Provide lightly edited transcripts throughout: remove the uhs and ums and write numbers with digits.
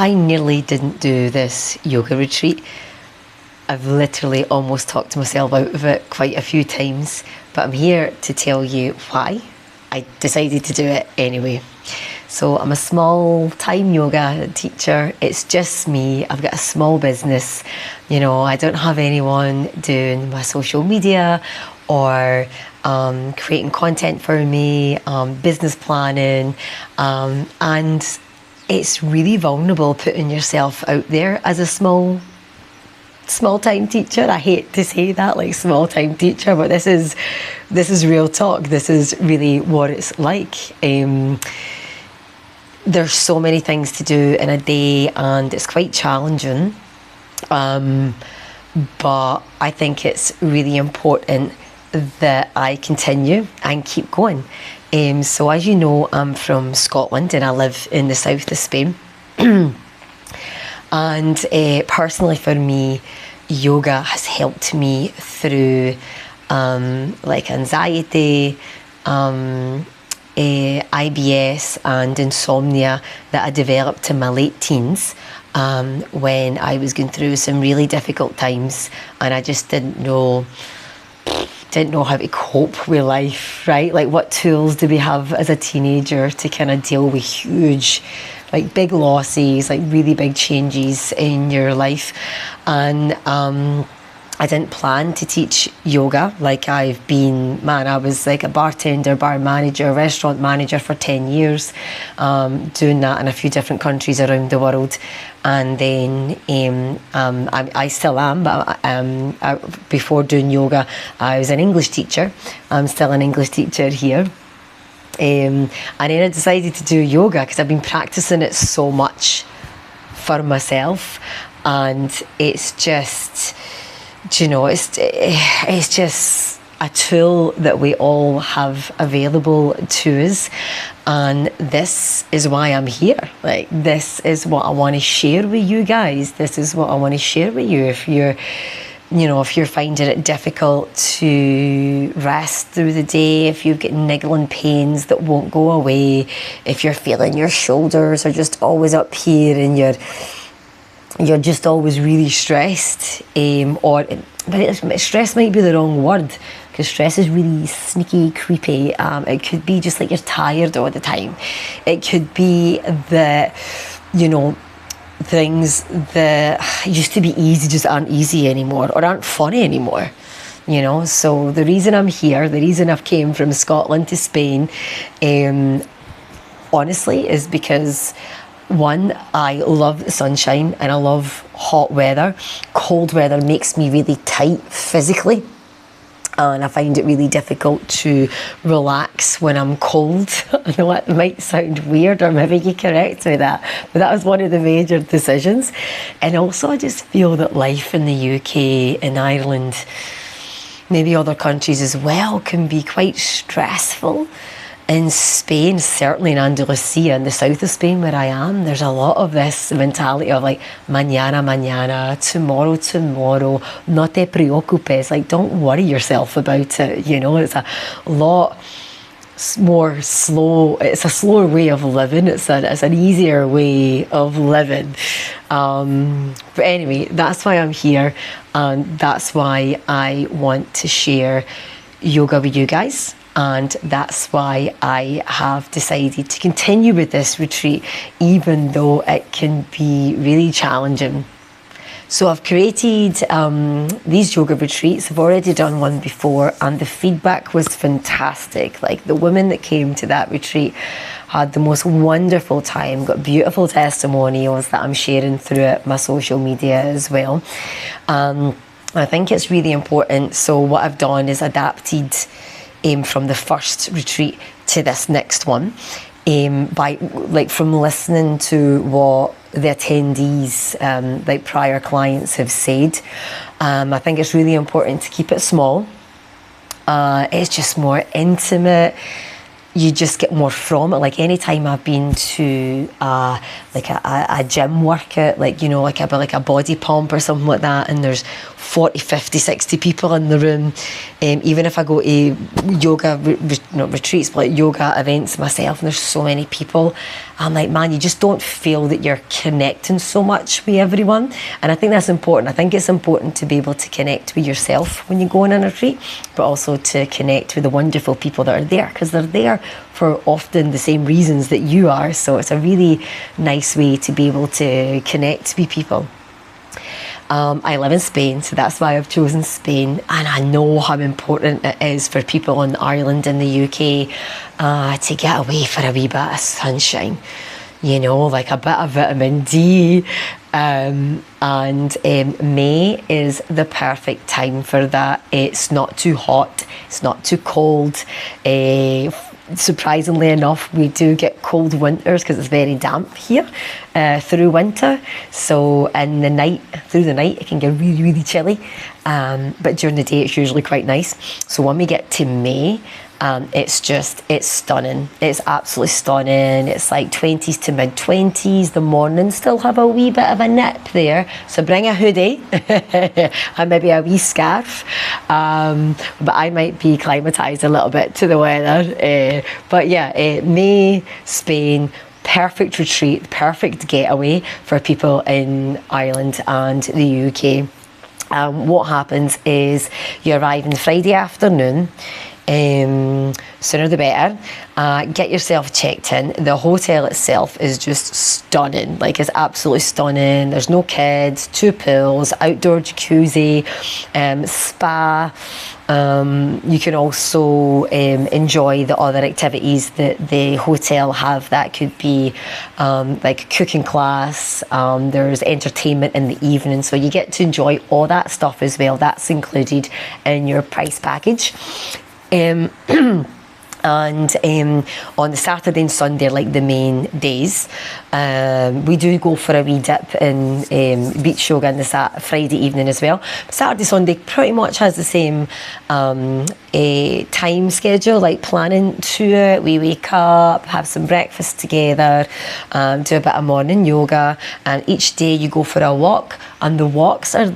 I nearly didn't do this yoga retreat. I've literally almost talked myself out of it quite a few times, but I'm here to tell you why I decided to do it anyway. So I'm a small-time yoga teacher. It's just me. I've got a small business. I don't have anyone doing my social media or creating content for me, business planning, and it's really vulnerable putting yourself out there as a small-time teacher. I hate to say that, like small-time teacher, but this is real talk. This is really what it's like. There's so many things to do in a day, and it's quite challenging. But I think it's really important that I continue and keep going. So as you know, I'm from Scotland and I live in the south of Spain. And personally for me, yoga has helped me through anxiety, IBS and insomnia that I developed in my late teens when I was going through some really difficult times, and I just didn't know how to cope with life, right? Like, what tools do we have as a teenager to kind of deal with huge, like big losses, like really big changes in your life? And I didn't plan to teach yoga. Like, I was like a bartender, bar manager, restaurant manager for 10 years, doing that in a few different countries around the world. And then I still am, but before doing yoga, I was an English teacher. I'm still an English teacher here. And then I decided to do yoga because I've been practicing it so much for myself. And it's just, it's just a tool that we all have available to us, and this is why I'm here. Like, this is what I want to share with you guys. This is what I want to share with you. If you're finding it difficult to rest through the day, if you've got niggling pains that won't go away, if you're feeling your shoulders are just always up here and you're just always really stressed, but stress might be the wrong word, because stress is really sneaky, creepy. It could be just like you're tired all the time. It could be that, things that used to be easy just aren't easy anymore, or aren't funny anymore. So the reason I'm here, the reason I've came from Scotland to Spain, honestly, is because, one, I love the sunshine and I love hot weather. Cold weather makes me really tight physically, and I find it really difficult to relax when I'm cold. I know it might sound weird, or maybe you correct me that, but that was one of the major decisions. And also, I just feel that life in the UK and Ireland, maybe other countries as well, can be quite stressful. In Spain, certainly in Andalusia, in the south of Spain where I am, there's a lot of this mentality of like, mañana, mañana, tomorrow, tomorrow, no te preocupes, like, don't worry yourself about it. It's a lot more slow. It's a slower way of living. It's an easier way of living. But anyway, that's why I'm here, and that's why I want to share yoga with you guys. And that's why I have decided to continue with this retreat, even though it can be really challenging. So I've created these yoga retreats. I've already done one before, and the feedback was fantastic. Like, the women that came to that retreat had the most wonderful time, got beautiful testimonials that I'm sharing through my social media as well. I think it's really important. So what I've done is adapted from the first retreat to this next one, from listening to what the attendees, prior clients, have said. I think it's really important to keep it small. It's just more intimate. You just get more from it. Like, anytime I've been to a gym workout, like a body pump or something like that, and there's 40, 50, 60 people in the room. Even if I go to yoga, not retreats, but like yoga events myself, and there's so many people, I'm like, man, you just don't feel that you're connecting so much with everyone. And I think that's important. I think it's important to be able to connect with yourself when you go on a retreat, but also to connect with the wonderful people that are there, because they're there for often the same reasons that you are. So it's a really nice way to be able to connect with people. I live in Spain, so that's why I've chosen Spain, and I know how important it is for people in Ireland and the UK to get away for a wee bit of sunshine, you know, like a bit of vitamin D, and May is the perfect time for that. It's not too hot, it's not too cold. Surprisingly enough, we do get cold winters because it's very damp here through winter. So through the night, it can get really, really chilly. But during the day, it's usually quite nice. So when we get to May, it's stunning. It's absolutely stunning. It's like 20s to mid 20s. The mornings still have a wee bit of a nip there. So bring a hoodie and maybe a wee scarf. But I might be climatised a little bit to the weather. But yeah, May, Spain, perfect retreat, perfect getaway for people in Ireland and the UK. What happens is you arrive on Friday afternoon. Sooner the better. Get yourself checked in. The hotel itself is just stunning. Like, it's absolutely stunning. There's no kids, 2 pools, outdoor jacuzzi, spa. You can also enjoy the other activities that the hotel have. That could be like a cooking class. There's entertainment in the evening, so you get to enjoy all that stuff as well. That's included in your price package. And on the Saturday and Sunday, like the main days, we do go for a wee dip in beach yoga on the Friday evening as well. Saturday, Sunday pretty much has the same time schedule, like planning to it. We wake up, have some breakfast together, do a bit of morning yoga, and each day you go for a walk, and the walks are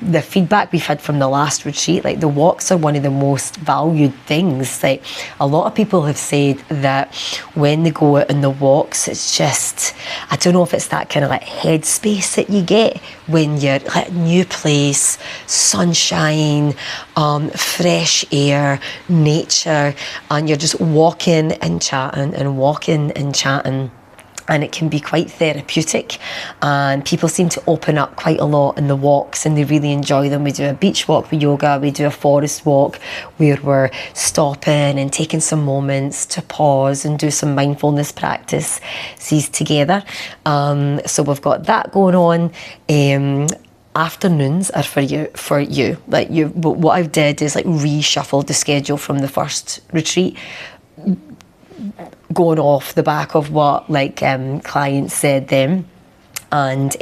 the feedback we've had from the last retreat. Like, the walks are one of the most valued things. Like, a lot of people have said that when they go out on the walks, it's just, I don't know if it's that kind of like headspace that you get when you're like new place, sunshine, fresh air, nature, and you're just walking and chatting and walking and chatting. And it can be quite therapeutic, and people seem to open up quite a lot in the walks, and they really enjoy them. We do a beach walk with yoga, we do a forest walk where we're stopping and taking some moments to pause and do some mindfulness practices together. So we've got that going on. Afternoons are for you. Like, but what I've did is like reshuffled the schedule from the first retreat, going off the back of what clients said then. And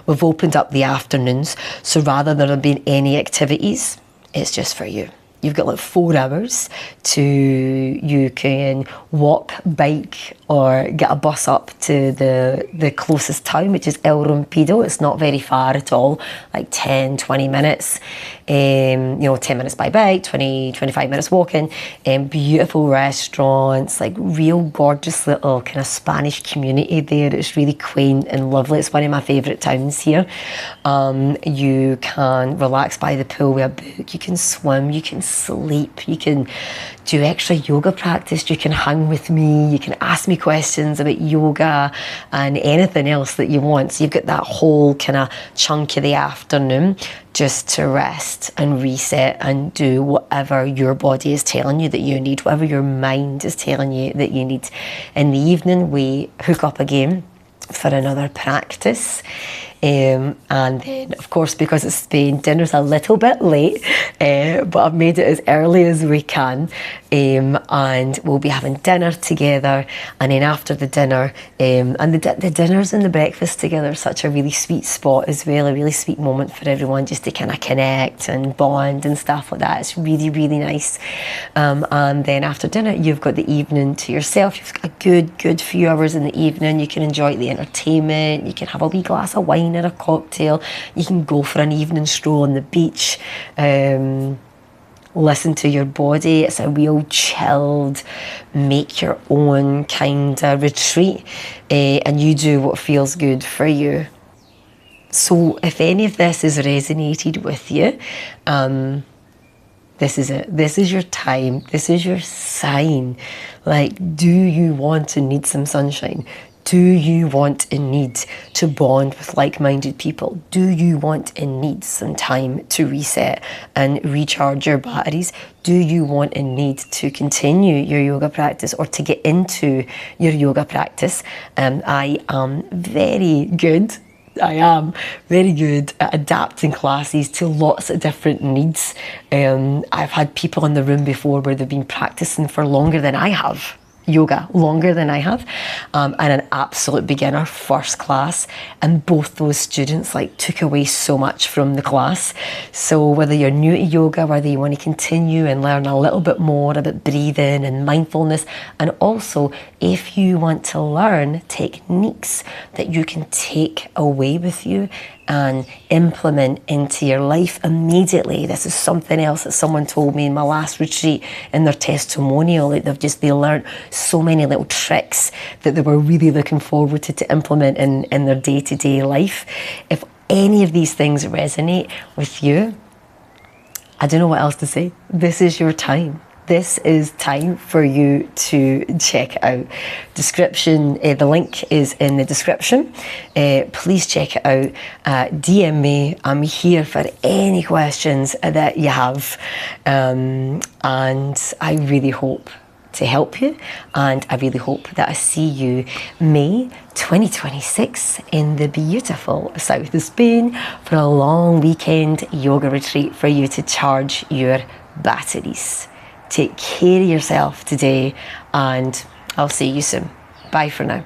we've opened up the afternoons, so rather than there being any activities, it's just for you. You've got like 4 hours you can walk, bike, or get a bus up to the closest town, which is El Rompido. It's not very far at all, like 10, 20 minutes. 10 minutes by bike, 20, 25 minutes walking. Beautiful restaurants, like real gorgeous little kind of Spanish community there. It's really quaint and lovely. It's one of my favourite towns here. You can relax by the pool with a book. You can swim, you can sleep, you can do extra yoga practice, you can hang with me, you can ask me questions about yoga and anything else that you want. So you've got that whole kind of chunk of the afternoon just to rest and reset and do whatever your body is telling you that you need, whatever your mind is telling you that you need. In the evening, we hook up again for another practice. And then, of course, because it's Spain, dinner's a little bit late, but I've made it as early as we can. And we'll be having dinner together. And then after the dinner, and the dinners and the breakfast together are such a really sweet spot as well, a really sweet moment for everyone just to kind of connect and bond and stuff like that. It's really, really nice. And then after dinner, you've got the evening to yourself. You've got a good few hours in the evening. You can enjoy the entertainment. You can have a wee glass of wine wine or a cocktail. You can go for an evening stroll on the beach. Listen to your body. It's a real chilled, make your own kind of retreat, and you do what feels good for you. So if any of this has resonated with you, this is it. This is your time. This is your sign. Like, do you want to need some sunshine? Do you want and need to bond with like-minded people? Do you want and need some time to reset and recharge your batteries? Do you want and need to continue your yoga practice or to get into your yoga practice? I am very good at adapting classes to lots of different needs. I've had people in the room before where they've been practicing for longer than I have. Longer than I have, and an absolute beginner first class, and both those students took away so much from the class. So whether you're new to yoga, whether you want to continue and learn a little bit more about breathing and mindfulness, and also if you want to learn techniques that you can take away with you and implement into your life immediately. This is something else that someone told me in my last retreat in their testimonial. They learned so many little tricks that they were really looking forward to implement in their day-to-day life. If any of these things resonate with you, I don't know what else to say. This is your time. This is time for you to check out. The link is in the description. Please check it out. DM me. I'm here for any questions that you have. And I really hope to help you. And I really hope that I see you May 2026 in the beautiful south of Spain for a long weekend yoga retreat for you to charge your batteries. Take care of yourself today, and I'll see you soon. Bye for now.